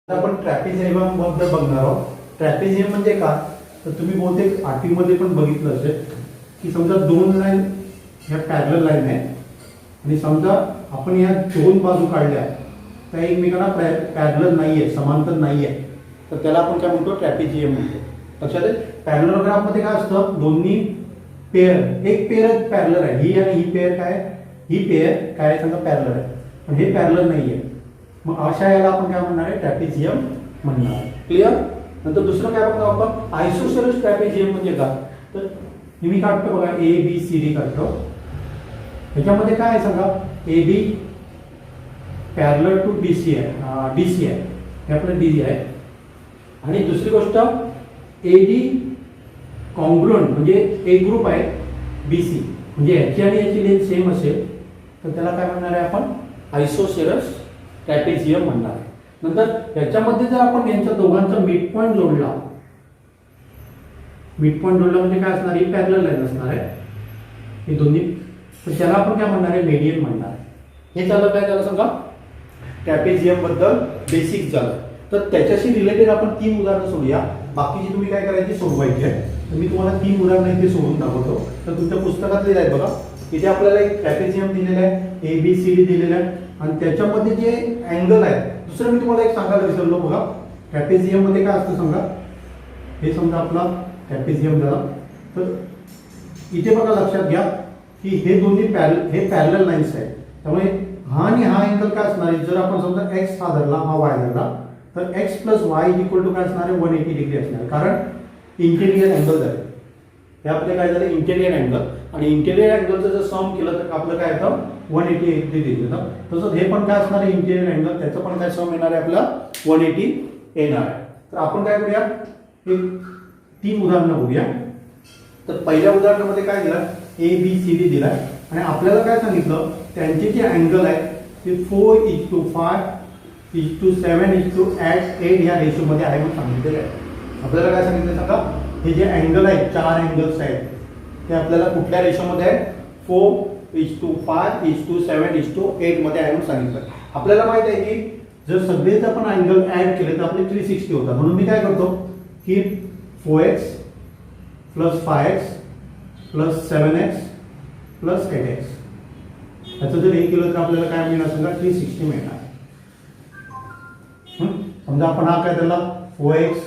आपण ट्रॅपेझियम बद्दल बघणार आहोत. ट्रॅपेझियम म्हणजे काय, तर तुम्ही बहुतेक आठवीमध्ये पण बघितलं असेल की समजा दोन लाईन ह्या पॅरलल लाईन आहे आणि समजा आपण या दोन बाजू काढल्या त्या एकमेकांना पॅरलल नाहीये, समांतर नाहीये, तर त्याला आपण काय म्हणतो, ट्रॅपेझियम म्हणतो. लक्षात आहे, पॅरललोग्राफमध्ये काय असतं, दोन्ही पेअर, एक पेअर पॅरलल आहे, ही आणि ही पेअर काय, ही पेअर काय सांगा पॅरलल आहे, पण हे पॅरलल नाहीये. मग अशा याला आपण काय म्हणणार आहे, ट्रॅपेझियम म्हणणार आहे. क्लिअर. नंतर दुसरं काय बघतो आपण, आयसोसेलेस ट्रॅपेझियम म्हणजे काय, तर हे मी काढतो बघा, ए बी सी डी काढतो. ह्याच्यामध्ये काय आहे सांगा, A B parallel to D C आहे, डी सी आहे, हे आपलं डी आहे. आणि दुसरी गोष्ट ए डी कॉन्ग्रुएंट म्हणजे एक ग्रुप आहे बी सी, म्हणजे याची आणि याची लेंथ सेम असेल तर त्याला काय म्हणणार आहे आपण, आयसोसेलेस ट्रॅपेझियम म्हणणार आहे. नंतर याच्यामध्ये जर आपण यांच्या दोघांचा मिड पॉइंट जोडला, मिड पॉइंट जोडला म्हणजे काय असणार, ही पॅरलल लाईन असणार आहे हे दोन्ही, तर त्याला आपण काय म्हणणार आहे, मेडियन म्हणणार आहे. हे झालं काय, त्याला सांगा ट्रॅपेझियम बद्दल बेसिक झालं. तर त्याच्याशी रिलेटेड आपण 3 उदाहरणं सोडूया, बाकीची तुम्ही काय करायची, सोडवायची आहे. तर मी तुम्हाला 3 उदाहरणं इथे सोडून दाखवतो. तर तुमच्या पुस्तकात लिहिलं आहे बघा, इथे आपल्याला एक ट्रॅपेझियम दिलेलं आहे, ए बी सी डी दिलेलं आहे आणि त्याच्यामध्ये जे अँगल आहे, दुसरं मी तुम्हाला एक सांगायला विसरलो बघा, ट्रॅपेझियम मध्ये काय असतं सांगा, हे समजा आपला ट्रॅपेझियम झाला, तर इथे बघा लक्षात घ्या की हे दोन्ही हे पॅरलल लाईन्स आहेत, त्यामुळे हा आणि हा अँगल काय असणार आहे, जर आपण समजा एक्स हा धरला, हा वाय धरला, तर X plus Y equal to काय असणार आहे, 180 डिग्री असणार आहे, कारण इंटेरियर अँगल झाले. हे आपले काय झालं, इंटेरियर अँगल, आणि इंटेरियर अँगलचं जर सम केलं तर आपलं काय येतं, 180 डिग्री येतं. तसंच हे पण काय असणार आहे, इंटेरियर अँगल, त्याचं पण काय सम येणार आहे आपला 180 येणार आहे. तर आपण काय करूया, एक 3 उदाहरणं बघूया. तर पहिल्या उदाहरणामध्ये काय दिलं, ए बी सी डी दिलाय आणि आपल्याला काय सांगितलं, त्यांचे जे अँगल आहे ते 4:5 7:8 या रेशोमध्ये आहे म्हणून सांगितलेलं आहे. आपल्याला काय सांगितलं सांगा, हे जे अँगल आहेत, 4 अँगल्स आहेत, ते आपल्याला कुठल्या रेशोमध्ये आहे, 4:5 7:8 मध्ये आहे म्हणून सांगितलं. आपल्याला माहित आहे की जर सगळेच आपण अँगल ऍड केले तर आपले 360 होतात. म्हणून मी काय करतो की 4x plus 5x plus 7x plus 8x, याचं जर हे केलं तर आपल्याला काय मिळणार सांगा, 360 मिळणार. समजा आपण हा काय त्याला 4x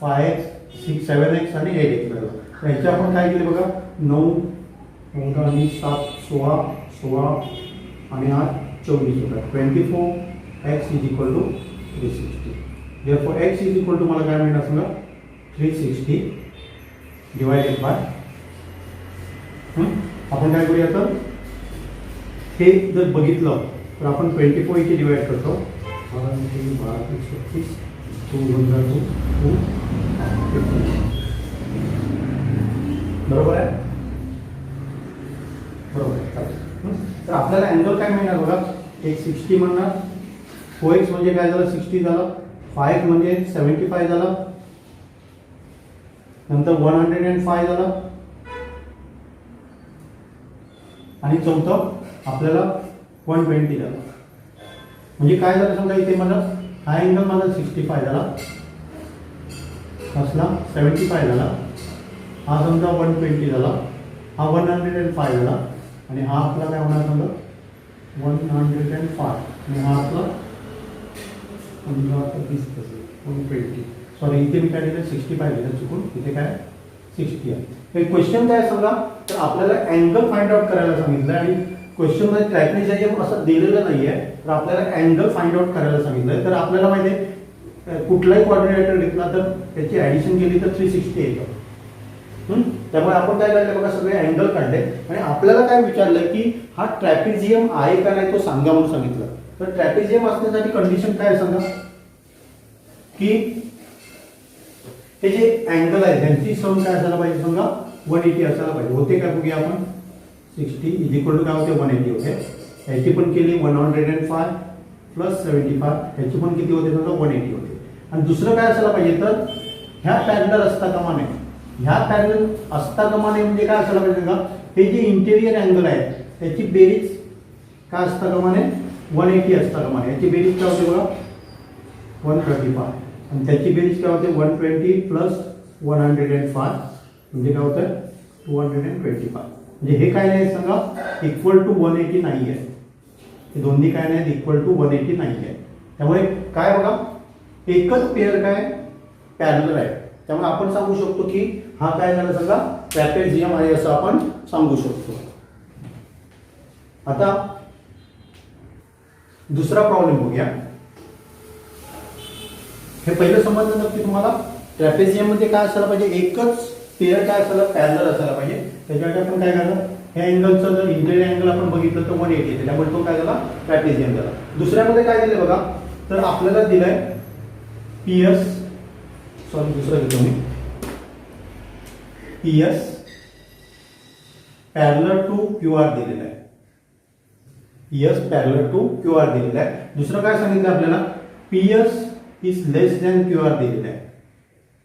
5x 6 7x आणि 8x मिळाला, तर ह्याचे आपण काय केले बघा, 9 आणि 7 16 आणि 8 24 होता. 24x is equal to 360. therefore x is equal to मला काय मिळणार सांगा, 360 डिवायडेड बाय, आपण काय करूया, तर हे जर बघितलं तर आपण 24 इथे डिवाइड करतो, 12 बरोबर आहे, बरोबर आहे. तर आपल्याला अँगल काय मिळणार बघा, एक 60 म्हणणार, 4x म्हणजे काय झालं, 60 झालं, 5x म्हणजे 75 झालं, नंतर 105 झालं, आणि चौथं आपल्याला 120 झालं. म्हणजे काय झालं समजा, इथे मला हा अँगल मला 65 झाला, असला 75 झाला, हा समजा 120 झाला, हा 105 झाला, आणि हा आपला काय होणार समजा 105, आणि हा आपला 120, सॉरी इथे मी काय दिलं 65 दिलं चुकून, इथे काय 60 आहे. क्वेश्चन काय सांगा, तर आपल्याला अँगल फाइंड आउट करायला सांगितलं आणि क्वेश्चन मध्ये ट्रॅपेझियम असं दिलेलं नाहीये, तर आपल्याला अँगल फाइंड आउट करायला सांगितलंय. तर आपल्याला माहिती आहे कुठलाही कोऑर्डिनेटर घेतला तर त्याची ऍडिशन केली तर 360 येतं. त्यामुळे आपण काय केलं बघा, सगळे अँगल काढले आणि आपल्याला काय विचारलं की हा ट्रॅपेझियम आहे का नाही तो सांगा म्हणून सांगितलं. तर ट्रॅपेझियम असण्यासाठी कंडिशन काय सांगा, की हे जे अँगल आहे त्यांची सम काय असायला पाहिजे सांगा, 180 असायला पाहिजे. होते काय बघूया आपण, 60 इज इक्वल टू काय होते, 180 होते. ह्याची पण केली 105 प्लस 75, ह्याची पण किती होते समजा 180 होते. आणि दुसरं काय असायला पाहिजे, तर ह्या पॅरलल असता कामा नये, ह्या पॅरलल असता कामा नये म्हणजे काय असायला पाहिजे का, हे जे इंटेरियर अँगल आहे त्याची बेरीज काय असता कामा नये, 180 असता कामा नये. याची बेरीज काय होते बघा, 135 आणि त्याची बेरीज काय होते 120 प्लस 105 म्हणजे काय होतं 225 म्हणजे हे काय नाही सांगा इक्वल टू 180 नाही आहे. हे दोन्ही काय नाहीत इक्वल टू 180 नाही आहे. त्यामुळे काय बघा एकच पेअर काय पॅरलल आहे. त्यामुळे आपण सांगू शकतो की हा काय झाला सांगा ट्रॅपेझियम आहे असं आपण सांगू शकतो. आता दुसरा प्रॉब्लेम बघूया. हे पहिलं समजलं नक्की तुम्हाला ट्रॅपेझियम मध्ये काय असायला पाहिजे एकच पेअर काय असायला पॅरलल असायला पाहिजे. त्याच्यासाठी आपण काय झालं ह्या अँगलचं जर इंटेरियर अँगल आपण बघितलं तर 180 येते. त्यामुळे तो काय झाला ट्रॅपेझियम झाला. दुसऱ्यामध्ये काय दिलं बघा तर आपल्याला दिलंय पीएस सॉरी दुसरं घेतो मी पीएस पॅरलल टू क्यूआर दिलेला आहे. पीएस पॅरलल टू क्यूआर दिलेला आहे. दुसरं काय सांगितलं आपल्याला PS is less than QR दिलेलं आहे.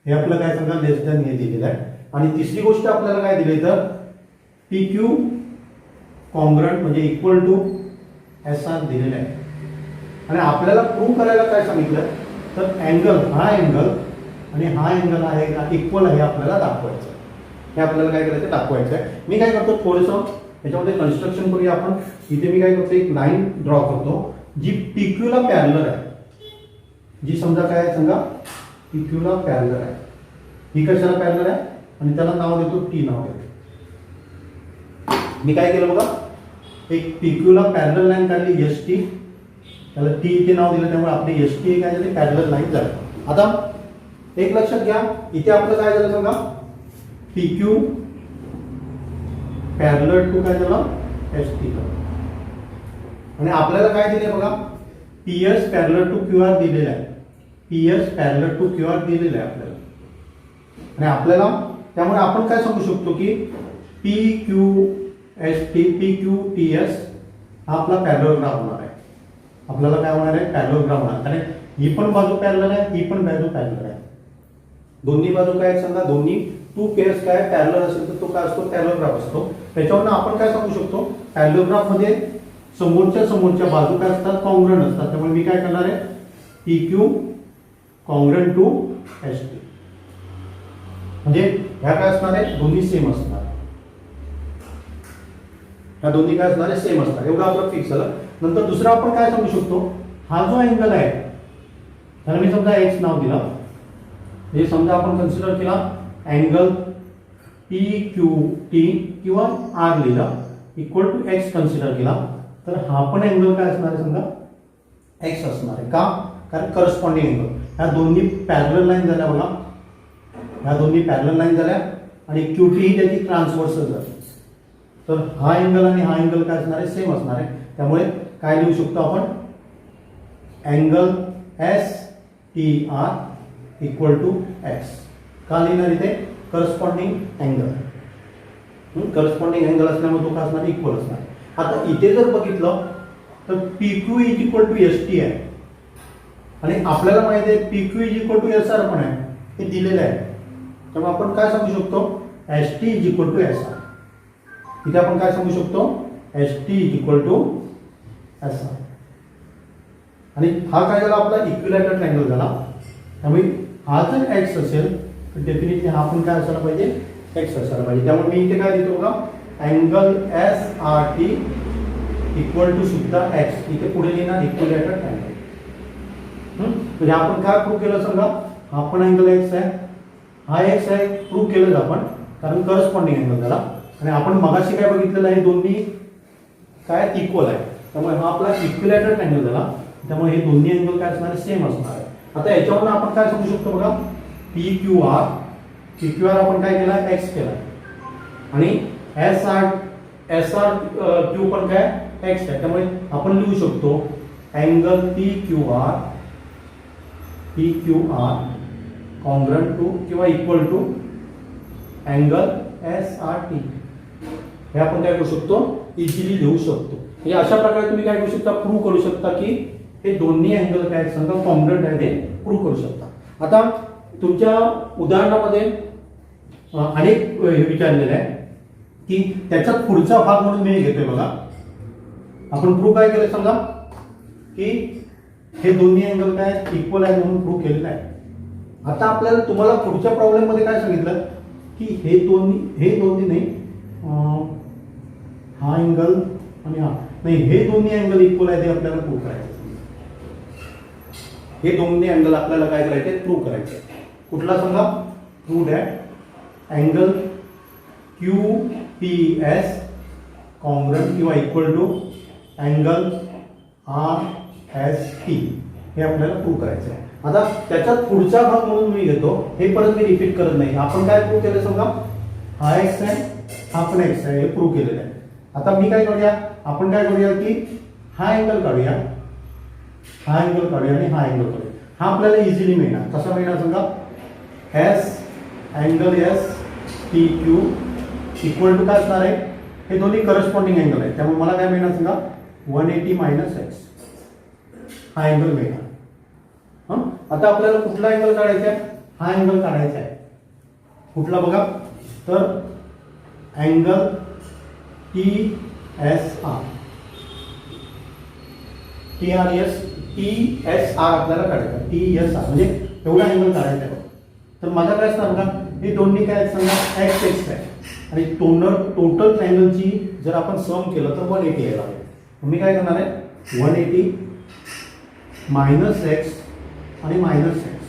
हे आपलं काय सांगा लेस दॅन हे दिलेलं आहे. आणि तिसरी गोष्ट आपल्याला काय दिली तर पी क्यू कॉन्ग्रंट म्हणजे इक्वल टू एस आर दिलेलं आहे. आणि आपल्याला प्रूव्ह करायला काय सांगितलं तर अँगल हा अँगल आणि हा अँगल आहे का इक्वल आहे आपल्याला दाखवायचं. हे आपल्याला काय करायचं दाखवायचं आहे. मी काय करतो थोडंसं याच्यामध्ये कन्स्ट्रक्शन करूया आपण. इथे मी काय करतो एक लाईन ड्रॉ करतो जी पीक्यूला पॅरलल आहे. जी समजा काय आहे सांगा पीक्यूला पॅरलल आहे. ही कशाला पॅरलल आहे आणि त्याला नाव देतो टी नाव देतो. मी काय केलं बघा एक पीक्यूला पॅरलल लाईन काढली एस टी त्याला टी इथे नाव दिलं त्यामुळे आपली एस टी काय झाली पॅरलल लाईन झाली. आता एक लक्षात घ्या इथे आपलं काय झालं सांगा पी क्यू पॅरलल टू काय झालं एस टी आणि आपल्याला काय दिले बघा P S parallel to Q R दिलेलं आहे. P S parallel to Q R दिलेलं आहे आपल्याला. आणि आपल्याला त्यामुळे आपण काय सांगू शकतो की P Q S T P Q T S हा आपला पॅरलोग्राफ होणार आहे. आपल्याला काय होणार आहे पॅरलोग्राफ होणार कारण ही पण बाजू पॅरलल आहे ही पण बाजू पॅरलल आहे. दोन्ही बाजू काय सांगा दोन्ही टू पेअर्स काय पॅरलल असेल तर तो काय असतो पॅरलोग्राफ असतो. त्याच्यावरून आपण काय सांगू शकतो पॅरलोग्राफ मध्ये समोरच्या बाजू काय असतात कॉन्ग्रंट असतात. त्यामुळे मी काय करणार आहे P Q congruent to S T म्हणजे ह्या काय असणार आहे दोन्ही सेम असणार. ह्या दोन्ही काय असणार आहे सेम असणार. एवढं आपलं फिक्स झालं. नंतर दुसरा आपण काय सांगू शकतो हा जो अँगल आहे त्याला मी समजा एक्स नाव दिलं. हे समजा आपण कन्सिडर केला अँगल पी क्यू टी किंवा आर लिहिला इक्वल टू एक्स कन्सिडर केला तर हा पण अँगल काय असणार आहे समजा एक्स असणार आहे. का कारण करस्पॉन्डिंग अँगल ह्या दोन्ही पॅरलल लाईन झाल्या बघा. ह्या दोन्ही पॅरलल लाईन झाल्या आणि क्यू टी ही त्याची ट्रान्सव्हर्सल झाली. तर हा अँगल आणि हा अँगल काय असणार आहे सेम असणार आहे. त्यामुळे काय लिहू शकतो आपण angle S T R equal to X. का लिहिणार इथे करस्पॉन्डिंग अँगल. करस्पॉन्डिंग अँगल असल्यामुळे तो काय असणार इक्वल असणार. आता इथे जर बघितलं तर P Q is equal to S T आहे आणि आपल्याला माहिती आहे P Q is equal to S R पण आहे हे दिलेलं आहे. त्यामुळे आपण काय सांगू शकतो S T is equal to S R. इथे आपण काय सांगू शकतो S T is equal to S R. आणि हा काय झाला आपला इक्विलॅटरल ट्रायंगल झाला. त्यामुळे हा जर एक्स असेल तर डेफिनेटली हा पण काय असायला पाहिजे एक्स असायला पाहिजे. त्यामुळे मी इथे काय देतो बघा angle S R T equal to सुद्धा एक्स. इथे पुढे लिहिणार इक्विलॅटरल ट्रायंगल. म्हणजे आपण काय प्रूव्ह केलं सांगा हा पण अँगल एक्स आहे हा एक्स आहे प्रूव्ह केलं आपण कारण करस्पॉन्डिंग अँगल झाला. आणि आपण मगाशी काय बघितलेलं आहे दोन्ही काय इक्वल आहे. त्यामुळे हा आपला इक्विलॅटरल ट्रायंगल झाला. त्यामुळे हे दोन्ही अँगल काय असणार सेम असणार आहे. आता याच्यावरून आपण काय सांगू शकतो बघा पी क्यू आर आपण काय केला एक्स केला आणि एस आर क्यू पण काय एक्स आहे. त्यामुळे आपण लिहू शकतो angle P Q R congruent to किंवा equal to angle S R T. हे आपण काय करू शकतो इझिली लिहू शकतो. म्हणजे अशा प्रकारे तुम्ही काय करू शकता प्रूव्ह करू शकता की हे दोन्ही अँगल काय सांगा कॉन्ग्रंट आहे ते प्रूव्ह करू शकता. आता तुमच्या उदाहरणामध्ये अनेक विचारलेलं आहे की त्याचा पुढचा भाग म्हणून मी घेतोय बघा. आपण प्रूव्ह काय केलं सांगा की हे दोन्ही अँगल काय इक्वल आहे म्हणून प्रूव्ह केलेलं आहे. आता आपल्याला तुम्हाला पुढच्या प्रॉब्लेम मध्ये काय सांगितलं की हे दोन्ही नाही, हा अँगल आणि हा नाही, हे दोन्ही अँगल इक्वल आहे ते आपल्याला प्रूव्ह करायचं. हे दोन्ही अँगल आपल्याला काय करायचे प्रूव्ह करायचे. कुठला सांगा, prove that angle QPS congruent किंवा इक्वल टू अँगल RST हे आपल्याला प्रूव्ह करायचं आहे. आता त्याच्यात पुढचा भाग म्हणून मी घेतो, हे परत मी रिपीट करत नाही. आपण काय प्रूव्ह केलं सांगा, हा एक्स आहे हा पण एक्स आहे हे प्रूव्ह केलेलं आहे. आता मी काय करूया, आपण काय करूया की हा अँगल काढूया, हा अँगल काढूया आणि हा अँगल काढूया. हा आपल्याला इझिली मिळणार. कसा मिळणार सांगा, S angle STQ equal to काय असणार आहे, हे दोन्ही करस्पॉन्डिंग अँगल आहे त्यामुळे मला काय मिळणार सांगा 180 मायनस एक्स हा अँगल मिळणार. आता आपल्याला कुठला अँगल काढायचा आहे, हा अँगल काढायचा आहे. कुठला बघा, तर अँगल TSR आपल्याला काढायचा आहे. TSR म्हणजे एवढा अँगल काढायचा आहे. तर माझा काय असणार बघा, हे दोन्ही काय सांगा एक्स एक्स आहे आणि टोटल अँगलची जर आपण सम केलं तर 180 यायला हवे. मी काय करणार आहे 180 मायनस एक्स आणि मायनस एक्स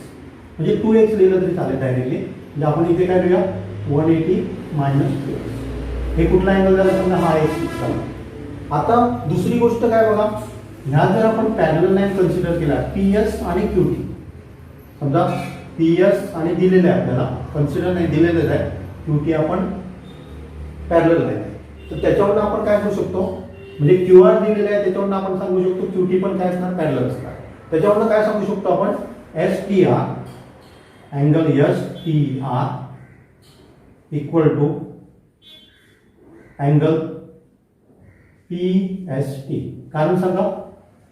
म्हणजे 2x लिहिलं तरी चालेल डायरेक्टली. म्हणजे आपण इथे काय लिहूया 180 मायनस 2x. हे कुठला अँगल झाला समजा हा एक्स झाला. आता दुसरी गोष्ट काय बघा, ह्या जर आपण पॅरलल लाईन कन्सिडर केला PS आणि QT, समजा PS आणि दिलेलं आहे आपल्याला, कन्सिडर नाही दिलेलं आहे, QT आपण पॅरलल लाईन आहे. तर त्याच्यावरून आपण काय करू शकतो, म्हणजे QR दिलेलं आहे त्याच्यावरून आपण सांगू शकतो QT पण काय असणार पॅरलल असणार. त्याच्यावरून काय सांगू शकतो आपण STR angle STR equal to angle PST. कारण सांगा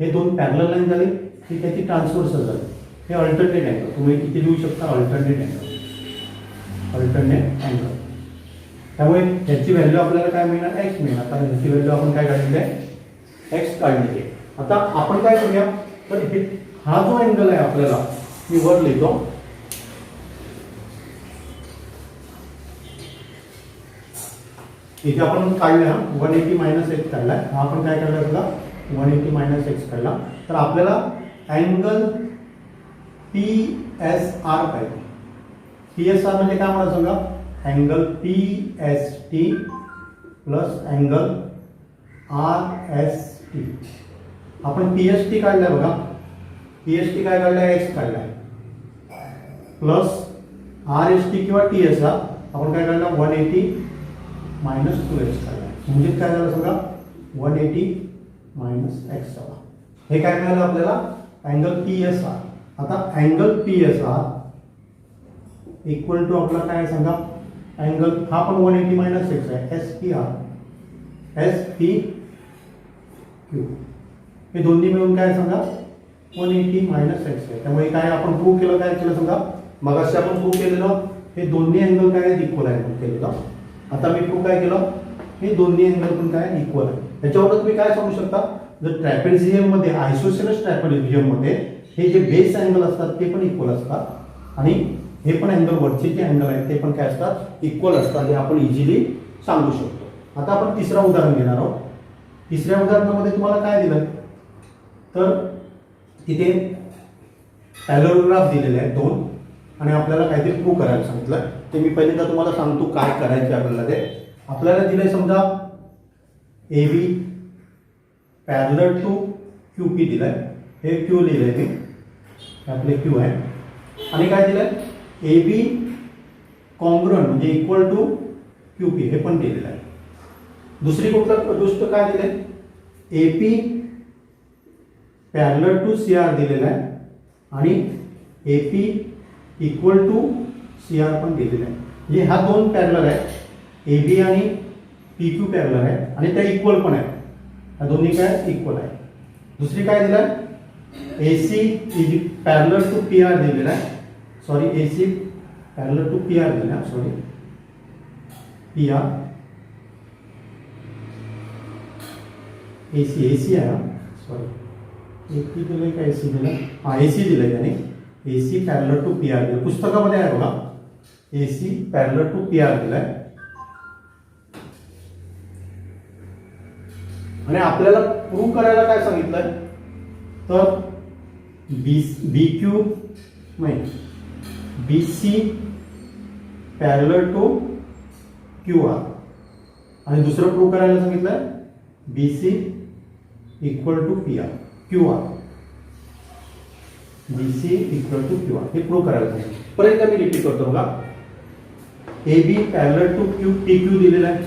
हे दोन पॅरलल लाईन झाले की त्याची ट्रान्सव्हर्सल झाली. हे अल्टरनेट अँगल तुम्ही किती लिहू शकता, अल्टरनेट अँगल. त्यामुळे ह्याची व्हॅल्यू आपल्याला काय मिळणार एक्स मिळणार, कारण ह्याची व्हॅल्यू आपण काय काढलेली आहे एक्स काढलेली आहे. आता आपण काय करूया, तर हे हा जो अँगल आहे आपल्याला मी वर लिहितो, इथे आपण काढला 180 मायनस एक्स काढला, हा आपण काय काढला बघा 180 मायनस एक्स काढला. तर आपल्याला अँगल PSR पाहिजे. PSR म्हणजे काय म्हणा सांगा, angle PST plus angle RST. आपण PST काढलाय बघा, PST काय काढलाय एक्स काढलाय प्लस RST किंवा TSR आपण काय काढला 180 मायनस 2x काढलाय. म्हणजे काय झालं सांगा 180 मायनस एक्स झाला. हे काय मिळालं आपल्याला अँगल PSR. आता अँगल PSR इक्वल टू आपला काय सांगा अँगल हा पण 180 मायनस एक्स आहे SPQ. हे दोन्ही मिळून काय सांगा 180 मायनस एक्स आहे. त्यामुळे काय आपण प्रूव्ह केलं, काय केलं सांगा, मगाशी आपण प्रूव्ह केलेलं हे दोन्ही अँगल काय आहेत इक्वल आहे म्हणून केलेलं. आता मी प्रूव्ह काय केलं, हे दोन्ही अँगल पण काय इक्वल आहे. त्याच्यावर तुम्ही काय सांगू शकता, जर ट्रॅपेझियम मध्ये आयसोसेलेस ट्रॅपेझियम मध्ये हे जे बेस अँगल असतात ते पण इक्वल असतात आणि हे पण अँगल वरचे जे अँगल आहेत ते पण काय असतात इक्वल असतात, हे आपण इझिली सांगू शकतो. आता आपण तिसरा उदाहरण घेणार आहोत. तिसऱ्या उदाहरणामध्ये तुम्हाला काय दिलं, तर तिथे पॅरललोग्राफ दिलेले आहेत दोन आणि आपल्याला काहीतरी प्रूव्ह करायला सांगितलं. ते मी पहिल्यांदा तुम्हाला सांगतो काय करायचे आपल्याला. ते आपल्याला दिले समजा AB पॅरलल टू QP दिलाय, हे Q लिहिलंय मी, आपले Q आहे. आणि काय दिलंय AB कॉन्ग्रुएंट म्हणजे इक्वल टू QP हे पण दिलेलं आहे. दुसरी गोष्ट काय दिलंय AP पॅरलल टू CR दिलेला आहे आणि AP इक्वल टू CR पण दिलेला आहे. म्हणजे हा दोन पॅरलल आहे, AB आणि PQ पॅरलल आहे आणि त्या इक्वल पण आहे. ह्या दोन्ही काय इक्वल आहे. दुसरी काय दिलं AC is parallel to PR दिलेला आहे, sorry AC parallel to PR दिलेला आहे, सॉरी PR AC आहे, सॉरी AP दिलंय का AC दिलंय? हा AC दिलंय त्याने. AC पॅरलल टू PR दिलं. पुस्तकामध्ये आहे बघा, AC पॅरलल टू PR दिलाय. आणि आपल्याला प्रूव्ह करायला काय सांगितलंय, तर BQ नाही, BC पॅरलल टू QR आणि दुसरं प्रूव्ह करायला सांगितलंय BC equal to QR. BC equal to QR हे प्रूव्ह करायला सांगितलं. परत एकदा मी रिपीट करतो बघा, AB पॅरलल टू PQ दिलेला आहे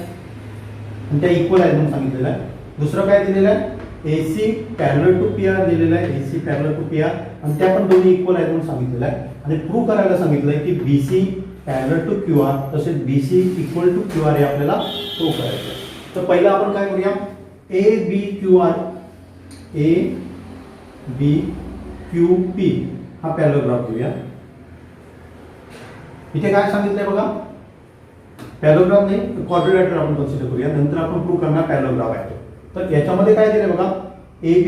आणि त्या इक्वल आहे म्हणून सांगितलेलं आहे. दुसरं काय दिलेलं आहे, AC पॅरलल टू PR दिलेलं आहे, AC पॅरलल टू PR आणि त्या पण दोन्ही इक्वल आहेत म्हणून सांगितलेलं आहे. आणि प्रूव्ह करायला सांगितलंय की BC पॅरलल टू QR तसेच BC इक्वल टू QR हे आपल्याला प्रूव्ह करायचं आहे. तर पहिलं आपण काय करूया, ABQP हा पॅरलोग्राफ घेऊया. इथे काय सांगितलंय बघा, पॅरलोग्राफ नाही क्वाड्रिलॅटरल आपण कन्सिडर करूया, नंतर आपण प्रूव्ह करणार पॅरलोग्राफ आहे. तर याच्यामध्ये काय दिलंय बघा, AB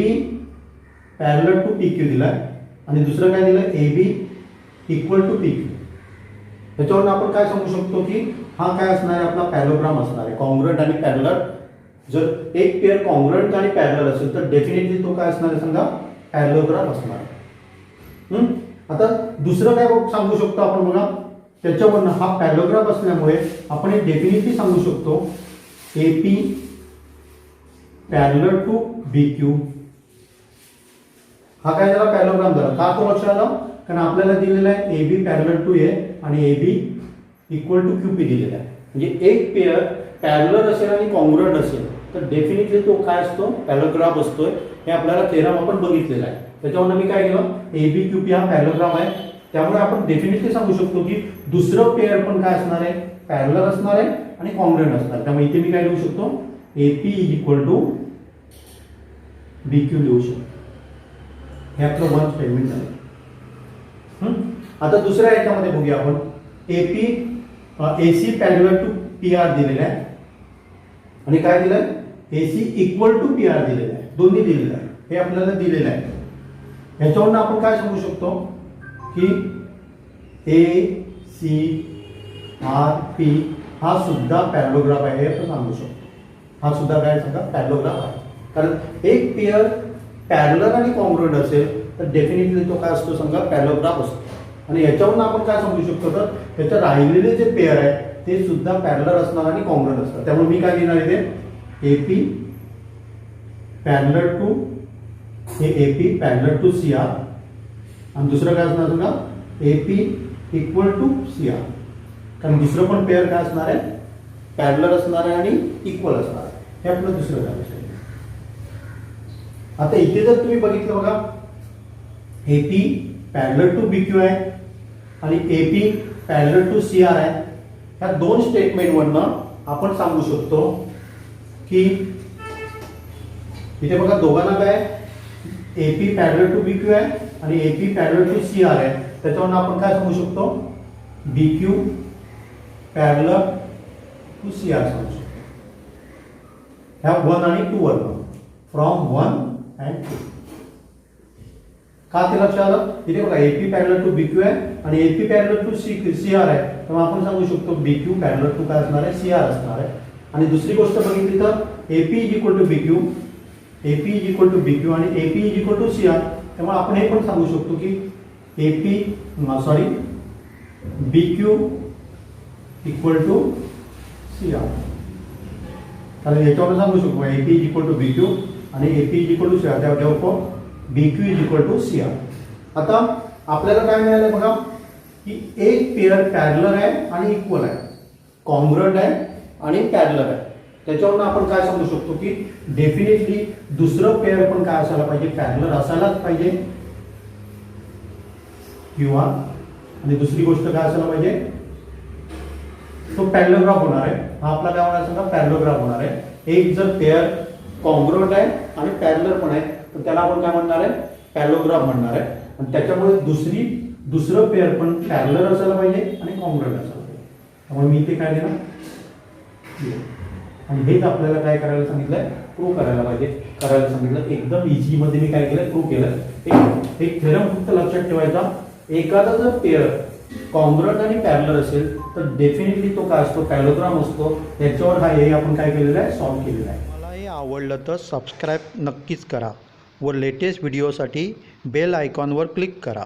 पॅरलल टू PQ दिलाय आणि दुसरं काय दिलंय AB इक्वल टू PQ. त्याच्यावरून आपण काय सांगू शकतो की हा काय असणार आहे, आपला पॅरलोग्राम असणार आहे, कॉन्ग्रुएंट आणि पॅरलल. जर एक पेअर कॉन्ग्रुएंट आणि पॅरलल असेल तर डेफिनेटली तो काय असणार आहे, सांगा पॅरलोग्राम असणार आहे. आता दुसरं काय सांगू शकतो आपण बघा, त्याच्यावरून हा पॅरलोग्राफ असल्यामुळे आपण हे डेफिनेटली सांगू शकतो AP पॅरलल टू BQ हा काय झाला, पॅरलोग्राम झाला. का तो लक्षात आला, कारण आपल्याला दिलेला आहे AB पॅरलल टू A आणि AB इक्वल टू QP दिलेला आहे. म्हणजे एक पेअर पॅरलल असेल आणि कॉन्ग्रुएंट असेल तर डेफिनेटली तो काय असतो, पॅरलोग्राफ असतोय. हे आपल्याला थेरम आपण बघितलेला आहे. त्याच्यावरून मी काय केलं, ABQP हा पॅरलोग्राम आहे. त्यामुळे आपण डेफिनेटली सांगू शकतो की दुसरं पेअर पण काय असणार आहे, पॅरलल असणार आहे आणि कॉन्ग्रुएंट असणार. त्यामुळे इथे मी काय लिहू शकतो, AP इक्वल टू BQ लिहू शकतो. हे आपलं वन स्टेटमेंट झालं. आता दुसऱ्या याच्यामध्ये बघूया आपण, AC पॅरलल टू PR दिलेलं आहे आणि काय दिलंय, AC इक्वल टू PR दिलेलं आहे. दोन्ही दिलेलं आहे, हे आपल्याला दिलेलं आहे. ह्याच्यावरून आपण काय सांगू शकतो की ACRP हा सुद्धा पॅरलोग्राफ आहे हे आपण सांगू शकतो. हा सुद्धा काय सांगा, पॅरलोग्राफ आहे. कारण एक पेअर पॅरलल आणि कॉन्ग्रुएंट असेल तर डेफिनेटली तो काय असतो, सांगा पॅरलोग्राफ असतो. आणि याच्यावरून आपण काय समजू शकतो, तर त्याच्या राहिलेले जे पेअर आहे ते सुद्धा पॅरलल असणार आणि कॉन्ग्रुएंट असतात. त्यामुळे मी काय लिहिणार इथे, AP पॅरलल टू हे AP पॅरलल टू CR आणि दुसरं काय असणार बघा, AP इक्वल टू CR. कारण दुसरं पण पेअर काय असणार आहे, पॅरलल असणार आहे आणि इक्वल असणार आहे. हे आपलं दुसरं झालं. आता इथे जर तुम्ही बघितलं बघा, AP पॅरलल टू BQ आहे आणि AP पॅरलल टू CR आहे. ह्या दोन स्टेटमेंटवरनं आपण सांगू शकतो की इथे बघा दोघांना काय, AP पॅरलल टू BQ आहे आणि AP पॅरलल टू CR आहे. त्याच्यावरून आपण काय सांगू शकतो, BQ पॅरलल टू CR सांगू शकतो. ह्या 1 आणि 2 वरनं, फ्रॉम 1 and 2. का ते लक्षात आलं, इथे बघा AP पॅरलल टू BQ आहे आणि AP पॅरलल टू CR आहे. तेव्हा आपण सांगू शकतो BQ पॅरलल टू काय असणार आहे, CR असणार आहे. आणि दुसरी गोष्ट बघितली तर AP is equal to BQ, AP is equal to BQ आणि AP is equal to CR. त्यामुळे आपण हे पण सांगू शकतो की BQ इक्वल टू CR. कारण याच्यावर सांगू शकतो AP is equal to BQ आणि AP is equal to CR. त्यामुळे BQ is equal to CR. आता आपल्याला काय मिळालं बघा, की एक पेअर पॅरलल आहे आणि इक्वल आहे, कॉन्ग्रुएंट आहे आणि पॅरलल आहे. त्याच्यावरून आपण काय सांगू शकतो की डेफिनेटली दुसरं पेअर पण काय असायला पाहिजे, पॅरलल असायलाच पाहिजे किंवा, आणि दुसरी गोष्ट काय असायला पाहिजे, तो पॅरलोग्राफ होणार आहे. हा आपला काय होणार सांगा, पॅरलोग्राफ होणार आहे. एक जर पेअर कॉन्ग्रुएंट आहे आणि पॅरलल पण आहे तर त्याला आपण काय म्हणणार आहे, पॅरलोग्राफ म्हणणार आहे. आणि त्याच्यामुळे दुसरं पेअर पण पॅरलल असायला पाहिजे आणि कॉन्ग्रुएंट असायला पाहिजे. त्यामुळे मी ते काय देणार, आणि हेच आपल्याला काय करायला सांगितलंय, प्रूव्ह करायला पाहिजे. करायला सांगितलं. एकदम इझीमध्ये मी काय केलं, प्रूव्ह केलं. एक थेरम फक्त लक्षात ठेवायचा, एखादा जर पेअर कॉन्ग्रुएंट आणि पॅरलल असेल तर डेफिनेटली तो काय असतो, पॅरलोग्राम असतो. त्याच्यावर हा हे आपण काय केलेलं आहे, सॉल्व्ह केलेला आहे. मला हे आवडलं तर सबस्क्राईब नक्कीच करा व लेटेस्ट व्हिडिओसाठी बेल आयकॉनवर क्लिक करा.